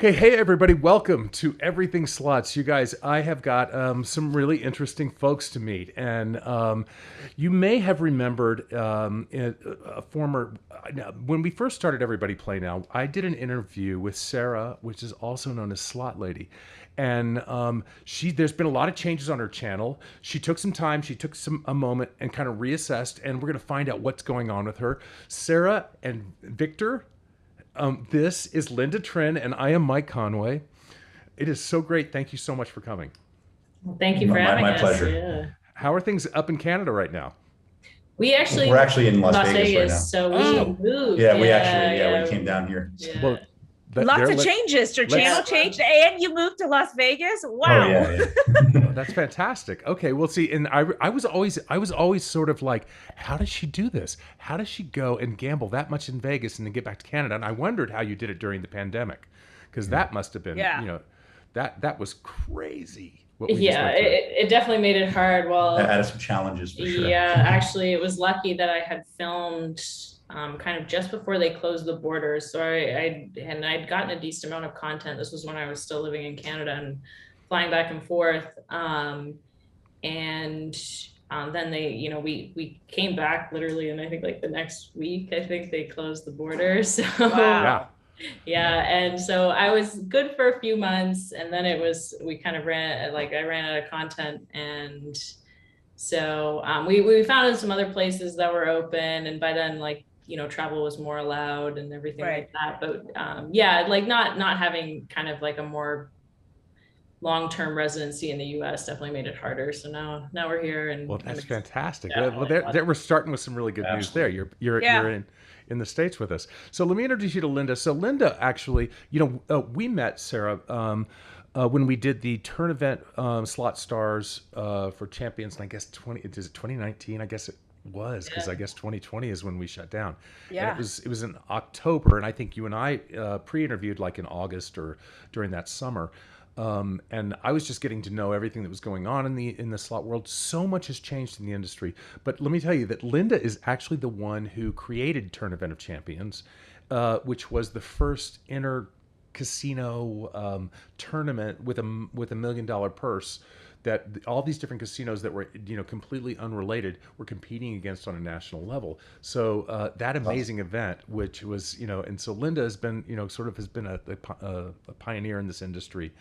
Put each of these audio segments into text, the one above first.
Okay, hey everybody, welcome to Everything Slots. You guys, I have got some really interesting folks to meet, and you may have remembered a former. When we first started Everybody Play Now, I did an interview with Sarah, which is also known as Slot Lady, and there's been a lot of changes on her channel. She took some time, she took a moment, and kind of reassessed, and we're going to find out what's going on with her. Sarah and Victor. This is Linda Trin, and I am Mike Conway. It is so great. Thank you so much for coming. Well, thank you for having My us. pleasure. Yeah. How are things up in Canada right now? We're actually in Las Vegas right now. So Oh, we moved. Yeah, we Yeah. came down here. Yeah. well, Lots of let, changes. Your let's. channel changed, and you moved to Las Vegas. Oh Wow. yeah, yeah. That's fantastic. Okay, well, see, and I was always sort of like, how does she do this? How does she go and gamble that much in Vegas and then get back to Canada? And I wondered how you did it during the pandemic, because that must have been, Yeah. that was crazy. What we just Yeah, went through. it definitely made it hard. Well, That added some challenges for sure. yeah, actually, it was lucky that I had filmed kind of just before they closed the borders. So I'd gotten a decent amount of content. This was when I was still living in Canada and flying back and forth. And then we came back literally, and I think like the next week, I think they closed the borders. So Yeah. yeah, and so I was good for a few months, and then we kind of I ran out of content, and so we found some other places that were open, and by then travel was more allowed and everything Right. like that. But yeah, like not having kind of like a more long-term residency in the US definitely made it harder. So now we're here, and Well, that's fantastic. yeah, Well, there we're starting with some really good news there. Absolutely. You're in the States with us. So let me introduce you to Linda. So Linda, actually, we met Sarah when we did the turn event Slot Stars for Champions, and I guess 2019? I guess it was, because I guess 2020 is when we shut down. And Yeah. it was in October, and I think you and I pre-interviewed like in August or during that summer. And I was just getting to know everything that was going on in the slot world. So much has changed in the industry. But let me tell you that Linda is actually the one who created Turn Event of Champions, which was the first inter casino tournament with a $1 million purse that all these different casinos that were completely unrelated were competing against on a national level. So that amazing event, which was and so Linda has been has been a pioneer in this industry.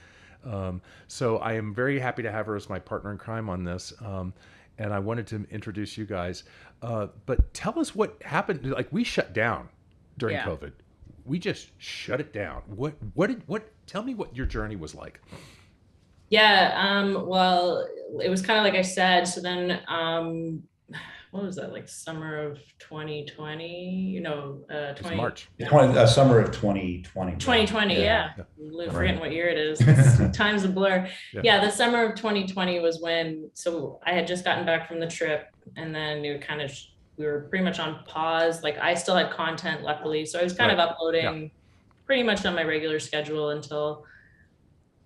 So I am very happy to have her as my partner in crime on this. And I wanted to introduce you guys. But tell us what happened. Like, we shut down during Yeah. COVID. We just shut it down. Tell me what your journey was like. Yeah, well, it was kind of like I said. So then, what was that, like summer of 2020? It was 20, March. Summer of 2020. 2020. Yeah, forgetting what year it is. Time's a blur. Yeah. Yeah, the summer of 2020 was when. So I had just gotten back from the trip, and then we were pretty much on pause. Like, I still had content, luckily, so I was kind of uploading pretty much on my regular schedule until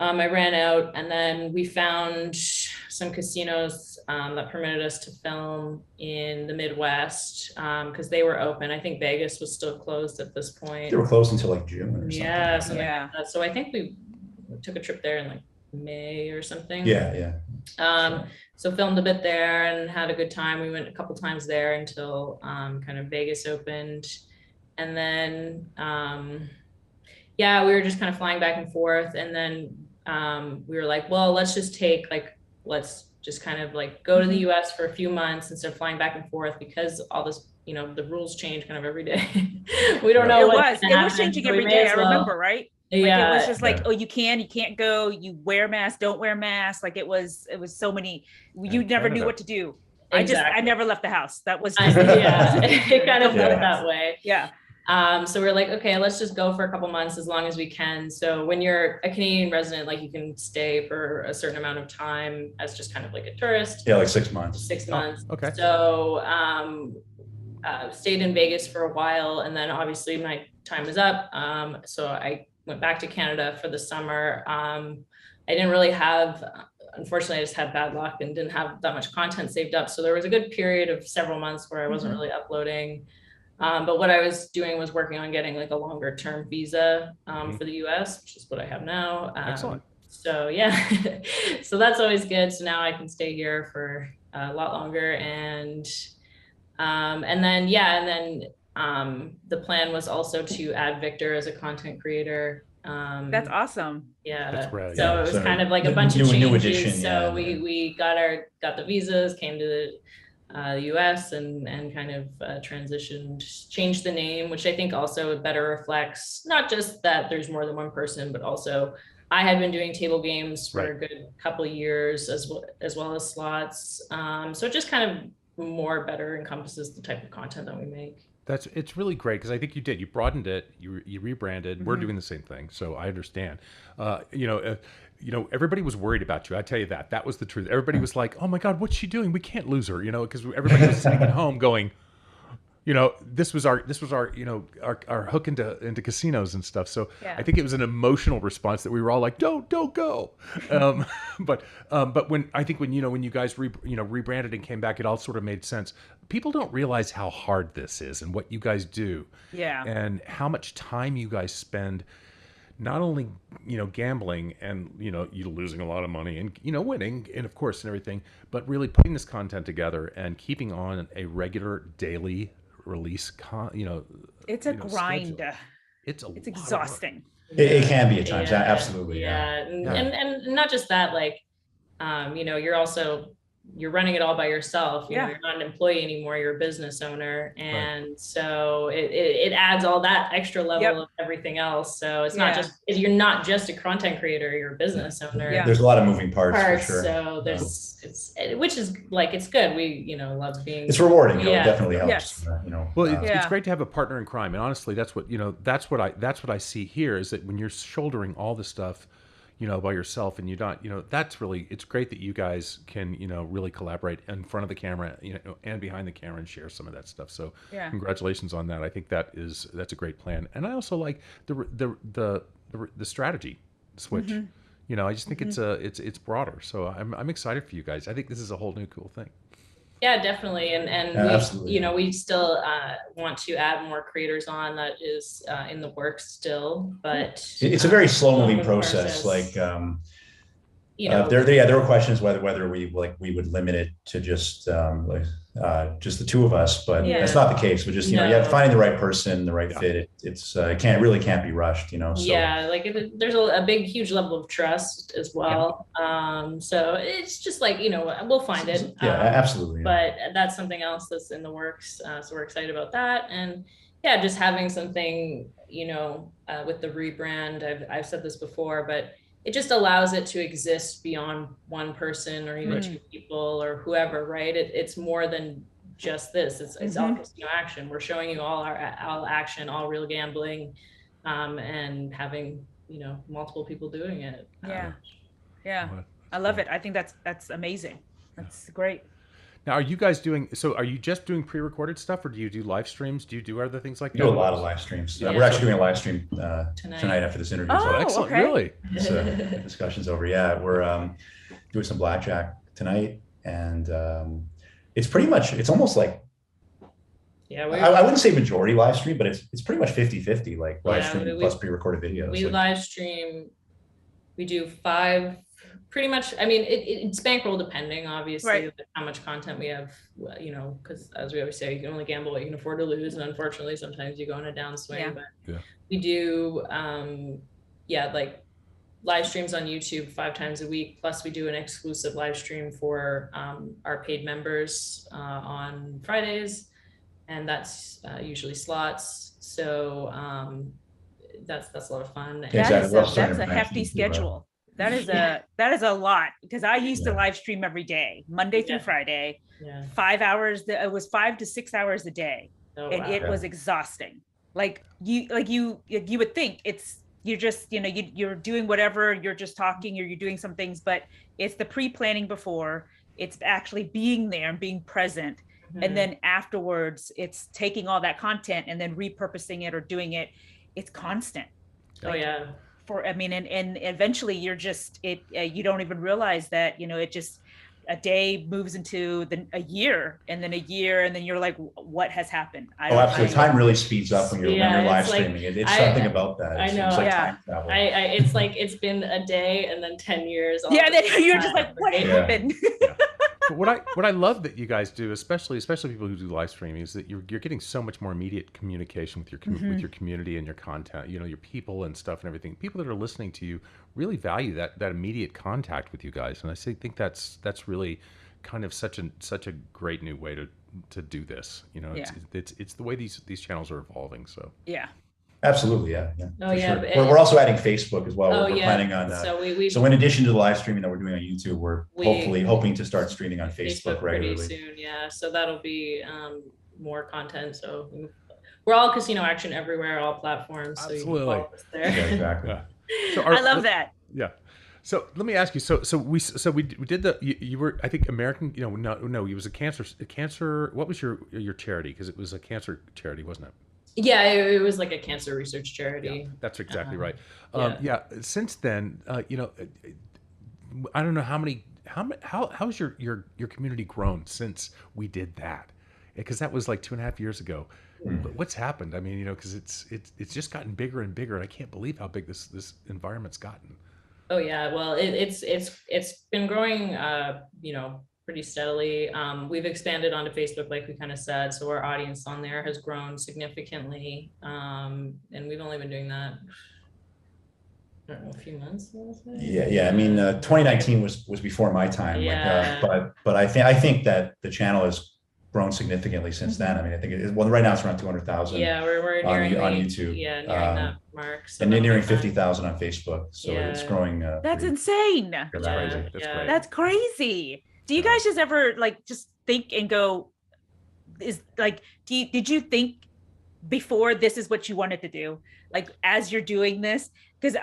I ran out, and then we found some casinos that permitted us to film in the Midwest because they were open. I think Vegas was still closed at this point. They were closed until like June or something. Yeah, something Yeah. like that. So I think we took a trip there in like May or something. Yeah. So filmed a bit there and had a good time. We went a couple times there until kind of Vegas opened, and then we were just kind of flying back and forth, and then we were like, well, let's just kind of like go to the US for a few months instead of flying back and forth, because all this, the rules change kind of every day. We don't know. It was changing every day. I remember, right? Like, Yeah, it was just like, oh, you can't go, you wear masks, don't wear masks. Like, it was so many, you never knew what to do. Exactly. I never left the house. That was it kind of felt that way. Yeah. So we're like, okay, let's just go for a couple months as long as we can. So when you're a Canadian resident, like, you can stay for a certain amount of time as just kind of like a tourist. Yeah, like 6 months. 6 months. Okay. So stayed in Vegas for a while, and then obviously my time was up. So I went back to Canada for the summer. I didn't really unfortunately, I just had bad luck and didn't have that much content saved up. So there was a good period of several months where I wasn't really uploading. But what I was doing was working on getting like a longer term visa Mhm. for the US, which is what I have now. Excellent. So yeah, so that's always good. So now I can stay here for a lot longer, and then the plan was also to add Victor as a content creator. That's awesome. Yeah. That's right. So Yeah, it was so kind of like a the bunch of new changes. addition, So yeah. we got the visas, came to the US, and kind of transitioned, changed the name, which I think also better reflects not just that there's more than one person, but also I had been doing table games for a good couple of years as well as slots. So it just kind of more better encompasses the type of content that we make. It's really great because I think you broadened it, you rebranded. We're doing the same thing, so I understand. Everybody was worried about you. I tell you that was the truth. Everybody was like, "Oh my God, what's she doing? We can't lose her," because everybody was sitting at home going, this was our our hook into casinos and stuff. So Yeah. I think it was an emotional response that we were all like, don't go. But when you guys rebranded and came back, it all sort of made sense. People don't realize how hard this is and what you guys do. Yeah. And how much time you guys spend not only gambling and you losing a lot of money and winning and of course and everything, but really putting this content together and keeping on a regular daily release It's a grind. schedule. It's a lot of work. Exhausting. It can be at times. Absolutely. Yeah. And not just that, like, you're running it all by yourself. You're not an employee anymore, you're a business owner. And so it adds all that extra level of everything else. So it's you're not just a content creator, you're a business owner. There's a lot of moving parts for sure. So which is like, it's good. We, love being, it's rewarding. It definitely helps. Yes. Well, it's great to have a partner in crime. And honestly, that's what I see here is that when you're shouldering all the stuff, by yourself and it's great that you guys can, really collaborate in front of the camera, and behind the camera and share some of that stuff. So congratulations on that. I think that's a great plan. And I also like the strategy switch. I just think it's broader. So I'm excited for you guys. I think this is a whole new cool thing. Yeah, definitely. And we still want to add more creators on. That is in the works still, but it's a very slow moving process. Like, there were questions whether we would limit it to just just the two of us, but that's not the case. We just, you have finding the right person, the right fit. It really can't be rushed, So. Yeah, like there's a big, huge level of trust as well. So it's just like, we'll find it. Absolutely. But that's something else that's in the works. So we're excited about that. And just having something, with the rebrand, I've said this before, but it just allows it to exist beyond one person or even two people or whoever, right? It's more than just this. It's all casino action. We're showing you all action, all real gambling, and having multiple people doing it. I love it. I think that's amazing. That's great. Now, are you just doing pre-recorded stuff, or do you do live streams? Do you do other things like that? We do a lot of live streams. We're actually doing a live stream tonight after this interview. Oh, excellent. okay. Really? The discussion's over. Yeah, we're doing some blackjack tonight, and it's almost like, I wouldn't say majority live stream, but it's pretty much 50-50, like live stream plus pre-recorded videos. We live stream. We do 5. Pretty much, I mean, it's bankroll depending, obviously, how much content we have, because as we always say, you can only gamble what you can afford to lose. And unfortunately, sometimes you go on a downswing. But we do, like live streams on YouTube 5 times a week. Plus, we do an exclusive live stream for our paid members on Fridays. And that's usually slots. So that's a lot of fun. That's a hefty schedule. That is a lot, because I used to live stream every day, Monday through Friday, 5 hours. It was 5 to 6 hours a day. It was exhausting. Like you would think you're just, you're doing whatever, you're just talking, or you're doing some things, but it's the pre-planning before, it's actually being there and being present. And then afterwards it's taking all that content and then repurposing it or doing it. It's constant. And eventually you're just, you don't even realize that, a day moves into a year, and then a year, and then you're like, what has happened? Absolutely. Time really speeds up when you're live streaming. It's something about that. I know. It's like time travel. It's like it's been a day and then 10 years. Then you're just like, what happened? But what I love that you guys do, especially people who do live streaming, is that you're getting so much more immediate communication with your community and your content, your people and stuff and everything. People that are listening to you really value that immediate contact with you guys, and I think that's really kind of such a great new way to do this. It's the way these channels are evolving. So Absolutely, yeah. Sure. We're also adding Facebook as well. We're planning on. So in addition to the live streaming that we're doing on YouTube, we're hoping to start streaming on Facebook regularly pretty soon. Yeah, so that'll be more content. So we're all Casino Action everywhere, all platforms. So absolutely. You can follow us there. Yeah, exactly. So I love that. Yeah. So let me ask you. So we did the. You were, I think, American. No. It was a cancer. What was your charity? Because it was a cancer charity, wasn't it? Yeah, it was like a cancer research charity. Yeah, that's exactly right. Since then, I don't know how's your community grown since we did that? Because that was like 2.5 years ago. But what's happened? I mean, because it's just gotten bigger and bigger, and I can't believe how big this environment's gotten. Oh yeah, well, it's been growing, pretty steadily. We've expanded onto Facebook, like we kind of said, so our audience on there has grown significantly, and we've only been doing that, I don't know, a few months. Yeah. I mean, 2019 was before my time. Yeah. But I think that the channel has grown significantly since then. I mean, I think right now it's around 200,000. Yeah, we're nearing on YouTube. Yeah, nearing that mark. So and nearing 50,000 on Facebook. So it's growing. That's insane. That's crazy. That's great. That's crazy. Do you guys just ever just think and go, did you think before this is what you wanted to do? Like as you're doing this? Because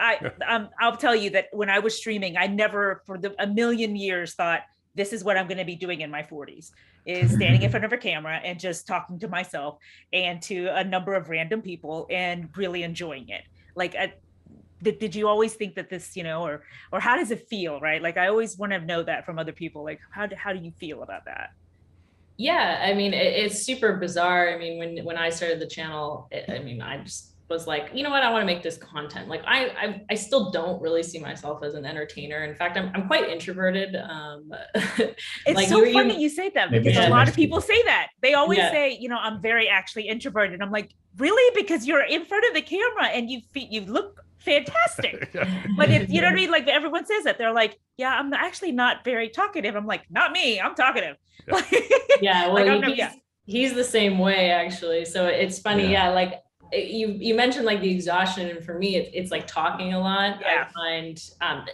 I'll tell you that when I was streaming, I never for a million years thought this is what I'm going to be doing in my 40s, is standing in front of a camera and just talking to myself and to a number of random people and really enjoying it. Like, did you always think that this, or how does it feel, right? Like, I always want to know that from other people. Like, how do you feel about that? Yeah, I mean, it's super bizarre. I mean, when I started the channel, I just was like, you know what, I want to make this content. Like, I still don't really see myself as an entertainer. In fact, I'm quite introverted. It's like, so funny you say that, because a lot of people say that. They always say, I'm very actually introverted. I'm like, really? Because you're in front of the camera and you look fantastic. But it's, you know what I mean? Like, everyone says that. They're like, yeah, I'm actually not very talkative. I'm like, not me, I'm talkative. Yeah, well, he's the same way, actually. So it's funny. Yeah, like you mentioned like the exhaustion, and for me it's like talking a lot. I find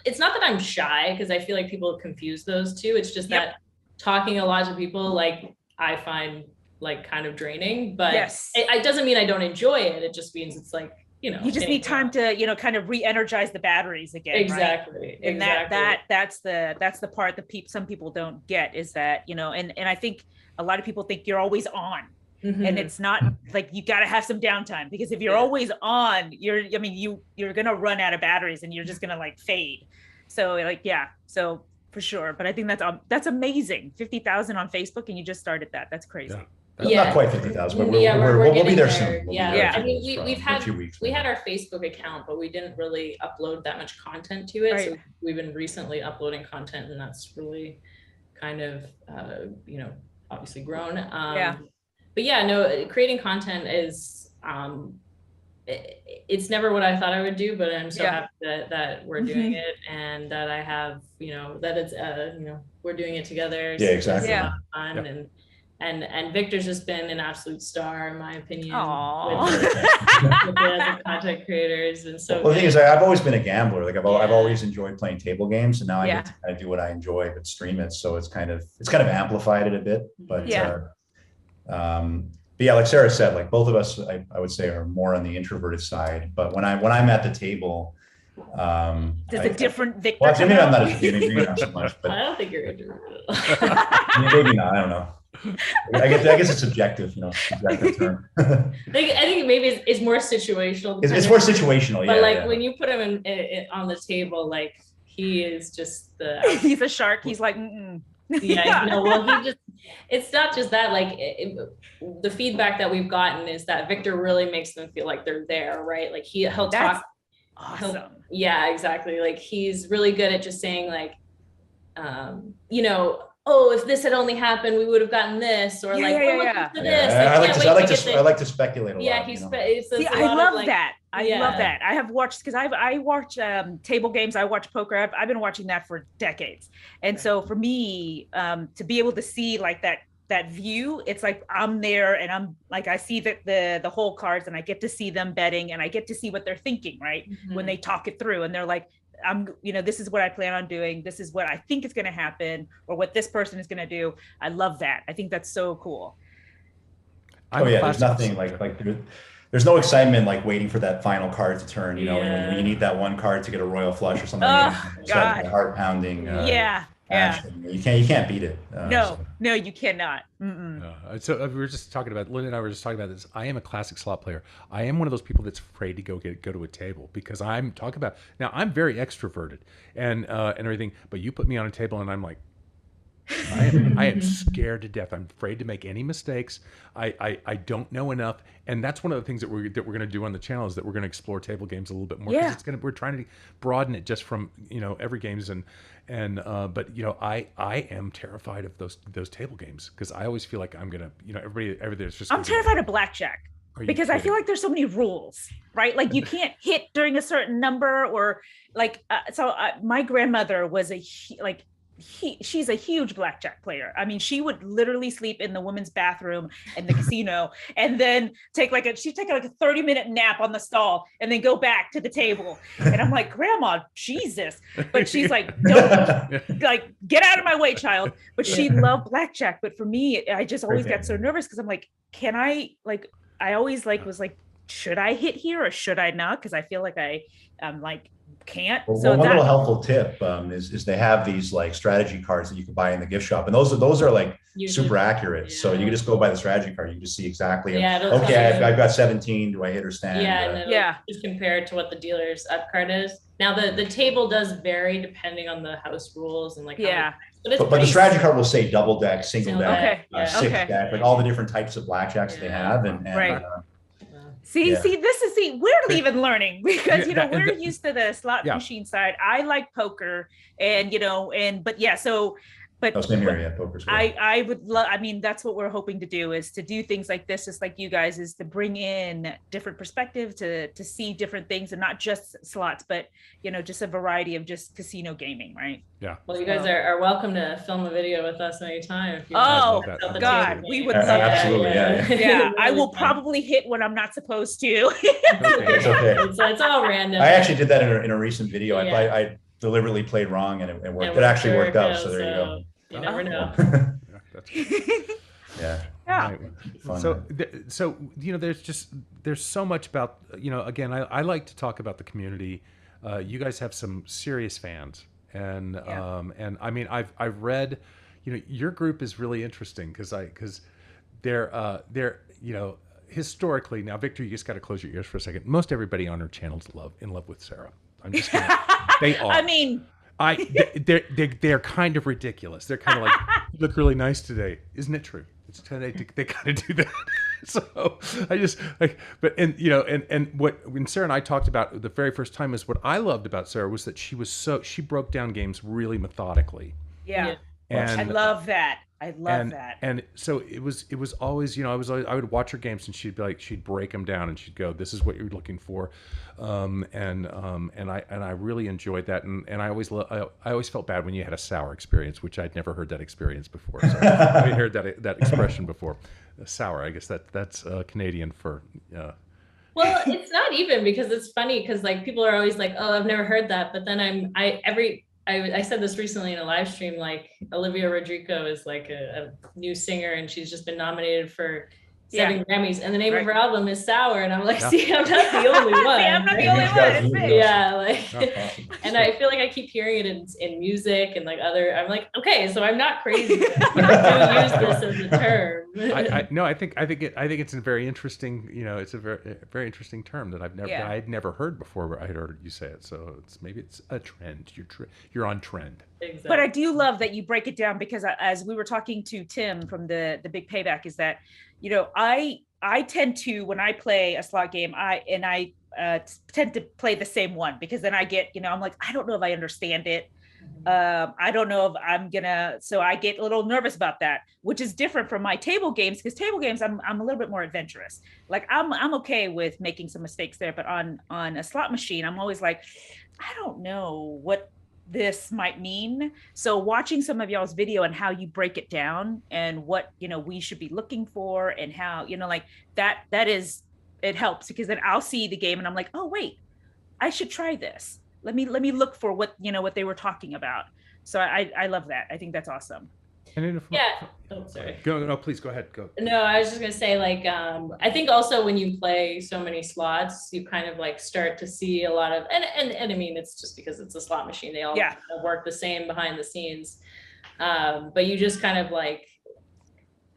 it's not that I'm shy, because I feel like people confuse those two. It's just that talking a lot to people, like, I find like kind of draining, but it doesn't mean I don't enjoy it. It just means it's like, you just need time to kind of re-energize the batteries again. Exactly. Right? And that's the part that some people don't get, is that and I think a lot of people think you're always on. And it's not, like, you got to have some downtime, because if you're always on, you're gonna run out of batteries and you're just gonna like fade. So so for sure. But I think that's amazing. 50,000 on Facebook, and you just started that. That's crazy. Not quite 50,000, but we'll be there soon. I mean, we had our Facebook account, but we didn't really upload that much content to it. Right. So we've been recently uploading content, and that's really kind of obviously grown. But creating content is it's never what I thought I would do, but I'm so happy that we're doing it, and that I have that it's we're doing it together. So exactly. It's a lot of fun. And Victor's just been an absolute star, in my opinion, with the content creators. And so the thing is, I've always been a gambler. Like, I've always enjoyed playing table games, and now I get to kind of do what I enjoy, but stream it. So it's kind of amplified it a bit. But like Sarah said, like, both of us, I would say, are more on the introverted side. But when I'm at the table, there's a different Victor. Well, maybe I'm not so much, but I don't think you're introverted. Maybe not. I don't know. I guess it's subjective, subjective term. I think maybe it's more situational. It's more situational, But when you put him in on the table, like, he is just he's a shark. He's like, Yeah, no, well, it's not just that, like the feedback that we've gotten is that Victor really makes them feel like they're there, right? Like he'll That's talk. awesome. Yeah, exactly. Like he's really good at just saying like, oh, if this had only happened, we would have gotten this, or like, we're looking for this. I like to speculate a lot. Yeah, See, I love that. I love that. I have watched, because I watch table games, I watch poker. I've been watching that for decades, and so for me, to be able to see like that view, it's like I'm there and I'm like, I see the whole cards and I get to see them betting and I get to see what they're thinking, right? When they talk it through and they're like, this is what I plan on doing. This is what I think is going to happen, or what this person is going to do. I love that. I think that's so cool. There's nothing like there's no excitement like waiting for that final card to turn, when you need that one card to get a royal flush or something. God. Heart pounding. You can't beat it. No, you cannot. So we were just talking about, Linda and I were just talking about this. I am a classic slot player. I am one of those people that's afraid to go to a table, because I'm talking about, now I'm very extroverted and everything, but you put me on a table and I'm like, I am scared to death. I'm afraid to make any mistakes. I don't know enough, and that's one of the things that we're going to do on the channel, is that we're going to explore table games a little bit more. Yeah. We're trying to broaden it just from every games but I am terrified of those table games, because I always feel like I'm gonna everybody's just. I'm terrified of blackjack, because I feel like there's so many rules, right? Like you can't hit during a certain number, or like my grandmother was she's a huge blackjack player. I mean, she would literally sleep in the women's bathroom in the casino, and then she'd take like a 30-minute nap on the stall and then go back to the table. And I'm like, Grandma, Jesus. But she's like, don't like, get out of my way, child. But she loved blackjack. But for me, I just always got so nervous, because I'm like, I always was like, should I hit here or should I not? Because I feel like I'm like, can't. One little helpful tip is they have these like strategy cards that you can buy in the gift shop, and those are like super accurate. So you can just go by the strategy card. You can just see exactly. Okay, I've got 17. Do I hit or stand? Just compare it to what the dealer's up card is. Now the table does vary depending on the house rules and like. But the strategy card will say double deck, single deck, six deck, like all the different types of blackjacks they have, and right. See, we're even learning, because we're used to the slot machine side. I like poker, and same here, poker's cool. I would love. I mean, that's what we're hoping to do, is to do things like this, just like you guys, is to bring in different perspective, to see different things, and not just slots, but just a variety of just casino gaming, right? Yeah. Well, you guys are welcome to film a video with us anytime. If you God, we would love that. Absolutely, yeah. I will probably hit when I'm not supposed to. It's okay. It's all random. I actually did that in a recent video. I deliberately played wrong, and it worked. It actually worked out. So there you go. You never know. Yeah. Right. So there's so much about, again, I like to talk about the community. You guys have some serious fans, and I mean, I've read, your group is really interesting, because they're historically, now Victor, you just got to close your ears for a second. Most everybody on our channel is in love with Sarah. I'm just kidding. They are. I mean, they're kind of ridiculous. They're kind of like, you look really nice today. Isn't it true? It's today they kind of do that. So I just and when Sarah and I talked about the very first time, is what I loved about Sarah was that she broke down games really methodically. Yeah. And I love that. I love that. And so it was always, I would watch her games, and she'd break them down, and she'd go, "This is what you're looking for," and I really enjoyed that, and I always felt bad when you had a sour experience, which I'd never heard that experience before. So I heard that expression before. Sour, I guess that's Canadian for. Well, it's not even, because it's funny, because like people are always like, "Oh, I've never heard that," but then I said this recently in a live stream, like Olivia Rodrigo is like a new singer, and she's just been nominated for 7 Grammys, and the name of her album is Sour, and I'm like, Yeah. see, I'm not the only one. I'm not the only one. Yeah, like, and I feel like I keep hearing it in music and like other. I'm like, okay, so I'm not crazy. I don't use this as a term. No, I think it's a very interesting. It's a very interesting term that I'd never heard before. I had heard you say it, so maybe it's a trend. You're on trend. Exactly. But I do love that you break it down, because as we were talking to Tim from the Big Payback, is that, I tend to, when I play a slot game, I tend to play the same one, because then I get, I'm like, I don't know if I understand it. I don't know if I'm gonna, so I get a little nervous about that, which is different from my table games, because table games, I'm a little bit more adventurous. Like I'm okay with making some mistakes there, but on a slot machine, I'm always like, I don't know what this might mean. So watching some of y'all's video and how you break it down and what, we should be looking for, and how, like that is, it helps, because then I'll see the game and I'm like, oh wait, I should try this. Let me look for what, what they were talking about. So I love that. I think that's awesome. And sorry. No, please go ahead. Go. No, I was just gonna say, like, I think also when you play so many slots, you kind of like start to see a lot of, and I mean, it's just because it's a slot machine. They all kind of work the same behind the scenes. But you just kind of like,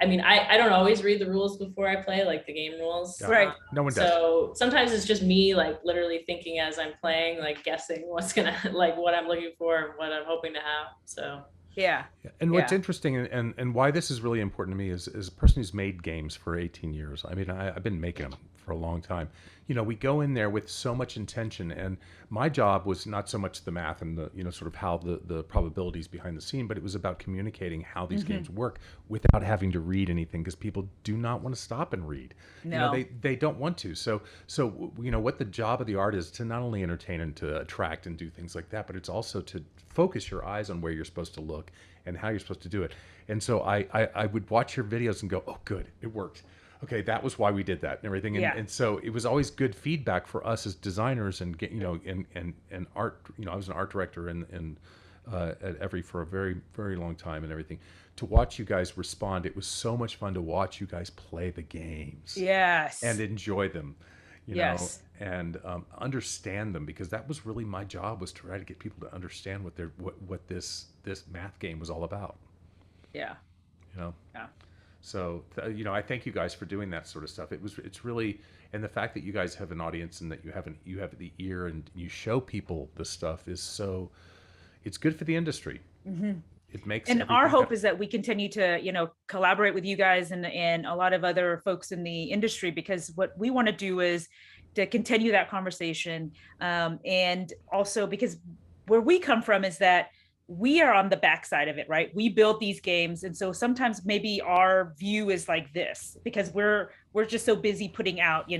I mean, I don't always read the rules before I play, like the game rules. Right. No one does. So sometimes it's just me like literally thinking as I'm playing, like guessing what's gonna, like what I'm looking for and what I'm hoping to have. So yeah. And what's interesting and why this is really important to me is a person who's made games for 18 years. I mean, I've been making them for a long time. We go in there with so much intention, and my job was not so much the math and the, sort of how the probabilities behind the scene, but it was about communicating how these games work without having to read anything, because people do not want to stop and read. No. They don't want to. So what the job of the art is to not only entertain and to attract and do things like that, but it's also to focus your eyes on where you're supposed to look and how you're supposed to do it. And so I would watch your videos and go, oh, good, it worked. Okay, that was why we did that and everything. And so it was always good feedback for us as designers and and art. I was an art director at Everi for a very, very long time and everything. To watch you guys respond, it was so much fun to watch you guys play the games. Yes. And enjoy them. And understand them, because that was really my job, was to try to get people to understand what this math game was all about. Yeah. Yeah. So I thank you guys for doing that sort of stuff. It's really, and the fact that you guys have an audience and that you have the ear and you show people this stuff is it's good for the industry. Mm-hmm. It makes, and our hope is that we continue to collaborate with you guys and a lot of other folks in the industry, because what we want to do is to continue that conversation, and also because where we come from is that we are on the backside of it, right? We build these games, and so sometimes maybe our view is like this, because we're just so busy putting out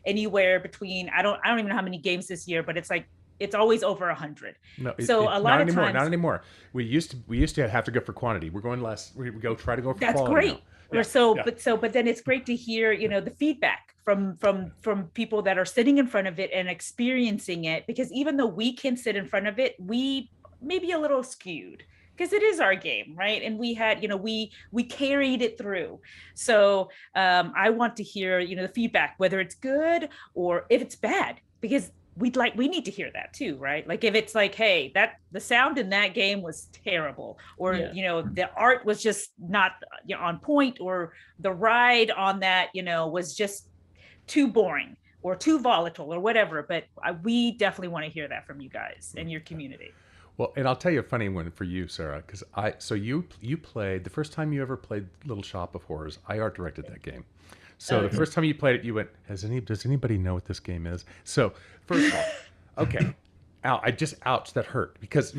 anywhere between, I don't even know how many games this year, but it's like it's always over 100. No, so a lot of times, not anymore. We used to have to go for quantity. We're going less. We try to go for that's quality. That's great. Yeah. But then it's great to hear the feedback from people that are sitting in front of it and experiencing it, because even though we can sit in front of it, we may be a little skewed because it is our game, right? And we had, we carried it through. So I want to hear, the feedback, whether it's good or if it's bad, because we need to hear that too, right? Like if it's like, hey, the sound in that game was terrible, or the art was just not on point, or the ride on that was just too boring or too volatile or whatever. But we definitely want to hear that from you guys and your community. Well, and I'll tell you a funny one for you, Sarah, because you played the first time you ever played Little Shop of Horrors. I art directed that game. So the first time you played it, you went, does anybody know what this game is? So first of all, okay, I just ouch, that hurt because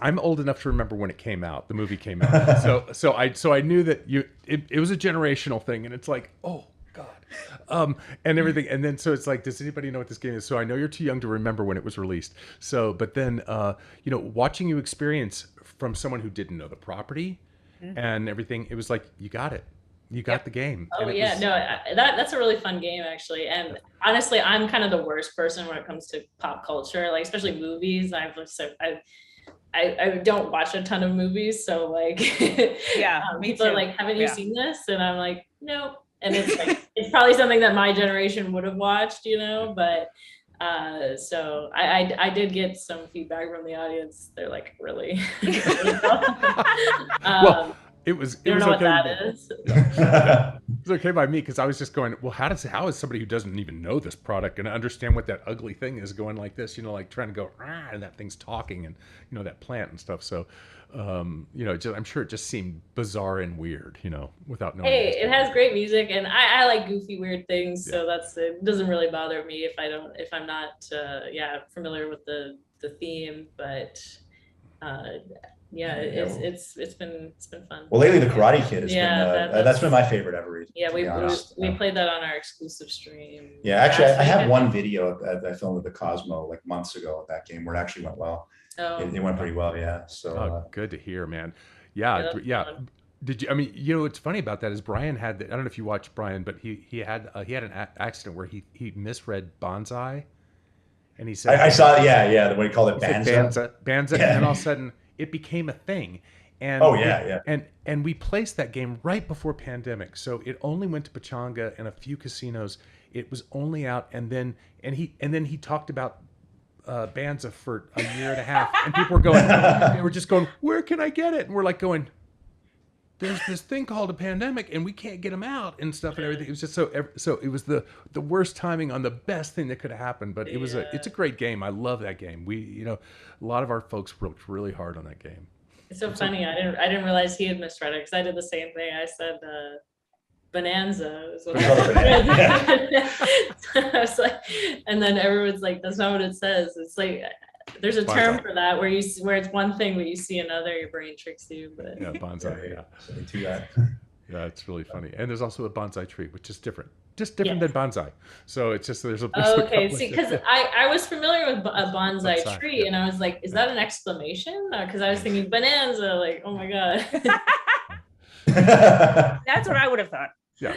I'm old enough to remember when it came out. The movie came out, so I knew that it was a generational thing, and it's like, oh God, and everything, and then so it's like, does anybody know what this game is? So I know you're too young to remember when it was released. So, but then watching you experience from someone who didn't know the property and everything, it was like, you got it. You got the game. Oh yeah, that's a really fun game actually. And honestly, I'm kind of the worst person when it comes to pop culture, like especially movies. I don't watch a ton of movies, so like yeah, people are like, haven't you seen this? And I'm like, nope. And it's like, it's probably something that my generation would have watched, you know, but so I did get some feedback from the audience. They're like, really? Well, it was you don't know okay. What that is. It's okay by me because I was just going, well, how is somebody who doesn't even know this product going to understand what that ugly thing is going like this? You know, like trying to go and that thing's talking and you know that plant and stuff. So, you know, I'm sure it just seemed bizarre and weird, you know, without knowing. Hey, it has great music, and I like goofy, weird things. Yeah. So it doesn't really bother me if I'm not familiar with the theme, but. Yeah, it's been fun. Well, lately the Karate Kid has been that's been my favorite ever. Yeah, we played that on our exclusive stream. Yeah, actually, I have one video that I filmed with the Cosmo like months ago at that game where it actually went well. Oh, it went pretty well, yeah. So good to hear, man. Yeah. Did you? I mean, you know, what's funny about that is Brian had. I don't know if you watched Brian, but he had an accident where he misread bonsai, and he said I saw the way he called it banza, yeah. And then all of a sudden it became a thing. And and we placed that game right before pandemic, so it only went to Pachanga and a few casinos. It was only out, and then he talked about Banza for a year and a half, and people were going, they were just going, where can I get it? And we're like going, there's this thing called a pandemic, and we can't get them out and stuff and everything. It was just so it was the worst timing on the best thing that could have happened. But it's a great game. I love that game. A lot of our folks worked really hard on that game. It's so funny. I didn't realize he had misread it because I did the same thing. I said Bonanza is what I was like, and then everyone's like, that's not what it says. It's like there's a term for that where it's one thing but you see another, your brain tricks you. But yeah, bonsai. Yeah, it's really funny. And there's also a bonsai tree, which is different. Just different than bonsai. So it's just there's okay. See, because I was familiar with a bonsai tree, and I was like, is that an exclamation? Because I was thinking bonanza, like, oh my god. That's what I would have thought. Yeah.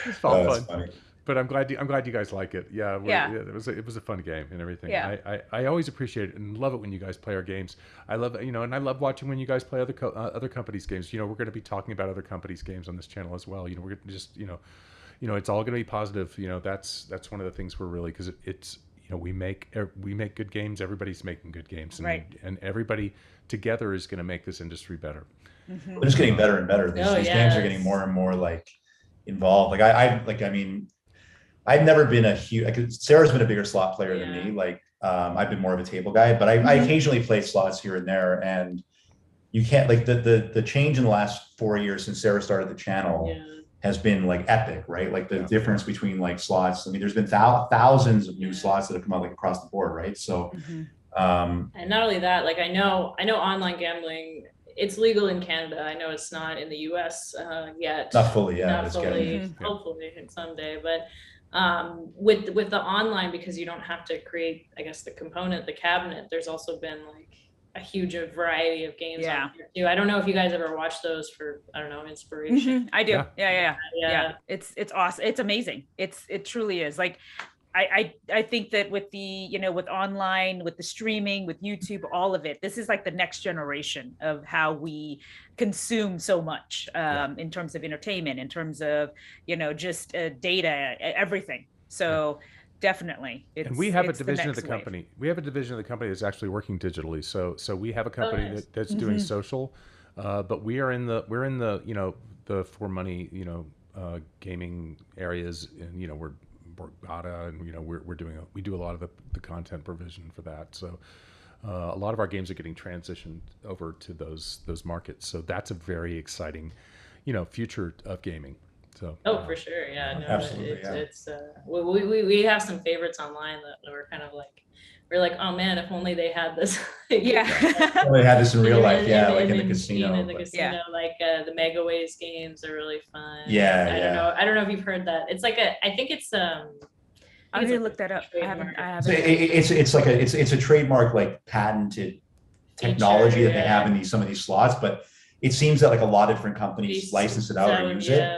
It's all fun. Funny. But I'm glad you guys like it. Yeah. It was a fun game and everything. Yeah. I always appreciate it and love it when you guys play our games. I love and I love watching when you guys play other companies' games. We're going to be talking about other companies' games on this channel as well. We're going to just it's all going to be positive. That's one of the things we're really, because it's we make good games. Everybody's making good games, and everybody together is going to make this industry better. Mm-hmm. They're just getting better and better. These games are getting more and more involved. I've never been a huge. Sarah's been a bigger slot player than me. I've been more of a table guy, but I occasionally play slots here and there. And you can't the change in the last 4 years since Sarah started the channel has been epic, right? The difference between slots. I mean, there's been thousands of new slots that have come out across the board, right? So, and not only that, I know online gambling. It's legal in Canada. I know it's not in the US yet. Not fully, yeah. Not fully. Hopefully someday. But with the online, because you don't have to create, I guess, the component, the cabinet, there's also been a huge variety of games on here too. I don't know if you guys ever watched those for, I don't know, inspiration. I do. Yeah. It's awesome. It's amazing. It truly is. I think that with the, with online, with the streaming, with YouTube, all of it, this is the next generation of how we consume so much in terms of entertainment, in terms of, just data, everything. So definitely. And we have a division of the company. We have a division of the company that's actually working digitally. So we have a company that's doing social, but we're in the the for money, gaming areas, and we're Borgata, and we do a lot of the content provision for that. So a lot of our games are getting transitioned over to those markets. So that's a very exciting, future of gaming. So for sure, no, absolutely, it's we have some favorites online that we're kind of we're oh man, if only they had this. They had this in real life, in the casino. In the casino, the Megaways games are really fun. I don't know if you've heard that. It's I think it's I'm gonna look that up. I haven't. So it's a trademark patented technology that they have in some of these slots, but it seems that a lot of different companies license it out or use it.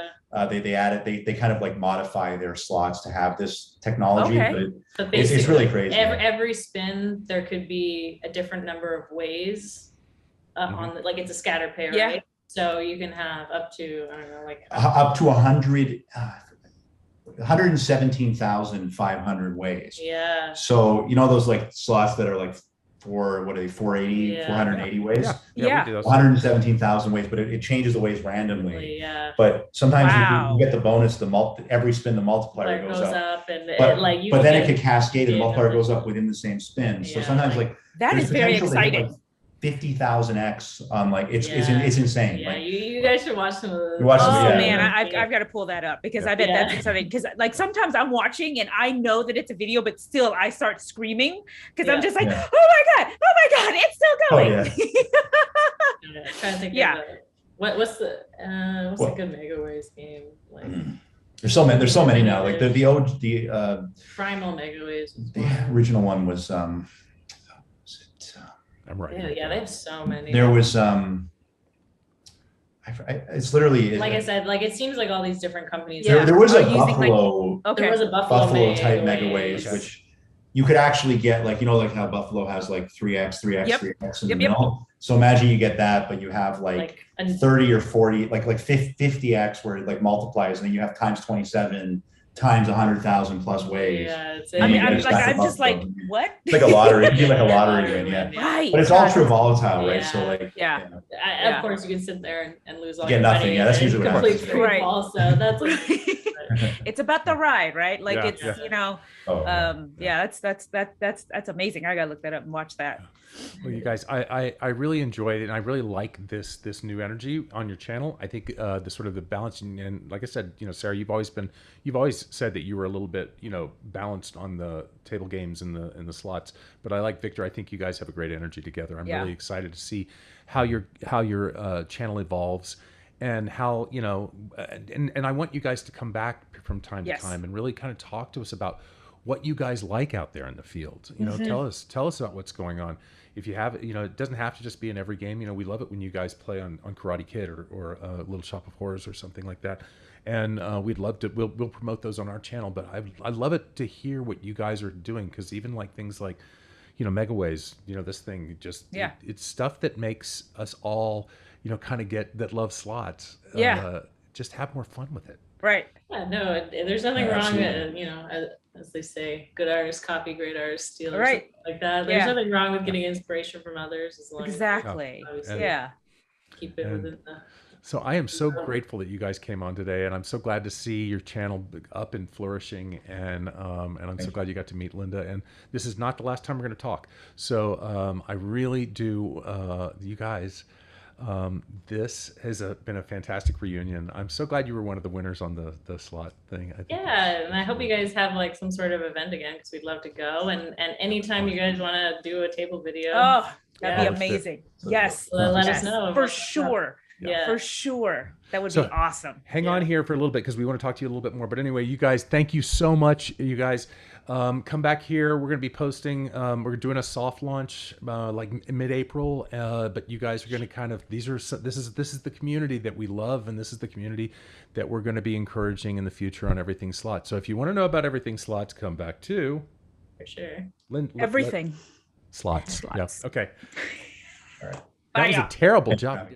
They add it. They kind of modify their slots to have this technology, but it's really crazy. Every spin, there could be a different number of ways on it's a scatter pair, right? So you can have up to, I don't know, like up to 117,500 ways. Yeah. So, those like slots that are like 480 ways? Yeah. We do those. 117,000 ways, but it changes the ways randomly. Yeah. But sometimes you get the bonus, every spin, the multiplier goes up. And but then it could cascade and the multiplier numbers. goes up within the same spin. So sometimes that is very exciting. 50,000x on it's insane. Yeah, you guys should watch some of those. Man, I've got to pull that up because I bet that's exciting. Because sometimes I'm watching and I know that it's a video, but still I start screaming because I'm just like, oh my god, it's still going. Trying to think of what's the good Mega Ways game like? There's so many now. Like the Primal Mega Ways. The original one was I'm right. Yeah, they have so many. There was it's literally I said, it seems like all these different companies. There was a Buffalo. There was a Buffalo type Mega Ways, which you could actually get how Buffalo has 3x, 3x in the middle. So imagine you get that, but you have 30 or 40, 50x where it multiplies, and then you have times 27 times 100,000 plus ways. Yeah, I'm just like, what? It's like a lottery. It'd be like a lottery win, Right. But it's ultra volatile, right? So of course you can sit there and lose all your money. Yeah, that's usually what happens. Right. Also, that's it's about the ride, right? That's amazing. I gotta look that up and watch that. Well, you guys, I really enjoyed it, and I really like this new energy on your channel. I think the sort of the balance, and like I said, Sarah, you've always said that you were a little bit, balanced on the table games and the slots. But I like Victor. I think you guys have a great energy together. I'm really excited to see how your channel evolves, and how and I want you guys to come back from time to time and really kind of talk to us about what you guys like out there in the field. Tell us about what's going on. If you have, it doesn't have to just be in every game. We love it when you guys play on Karate Kid or Little Shop of Horrors or something like that. And we'd love to. We'll promote those on our channel. But I love it to hear what you guys are doing, because even things like, Mega Ways. This thing just it's stuff that makes us all kind of that love slots. Just have more fun with it. Right. Yeah, no, there's nothing wrong with, as they say, good artists copy, great artists steal, or something like that. There's nothing wrong with getting inspiration from others, as long as keep it within the. So I am so grateful that you guys came on today, and I'm so glad to see your channel up and flourishing, and I'm so glad you got to meet Linda. And this is not the last time we're going to talk. So I really do, you guys. This has been a fantastic reunion. I'm so glad you were one of the winners on the slot thing. And I hope you guys have some sort of event again, because we'd love to go. And anytime you guys want to do a table video, that'd be amazing. Yes, let us know for sure. Yeah, for sure. That would be awesome. Hang on here for a little bit, because we want to talk to you a little bit more. But anyway, you guys, thank you so much. You guys, come back here. We're going to be posting. We're doing a soft launch mid-April. But you guys are going to kind of this is the community that we love, and this is the community that we're going to be encouraging in the future on Everithing Slots. So if you want to know about Everithing Slots, come back to for sure. Everything Slots. Yeah. Okay. All right. That was a terrible job.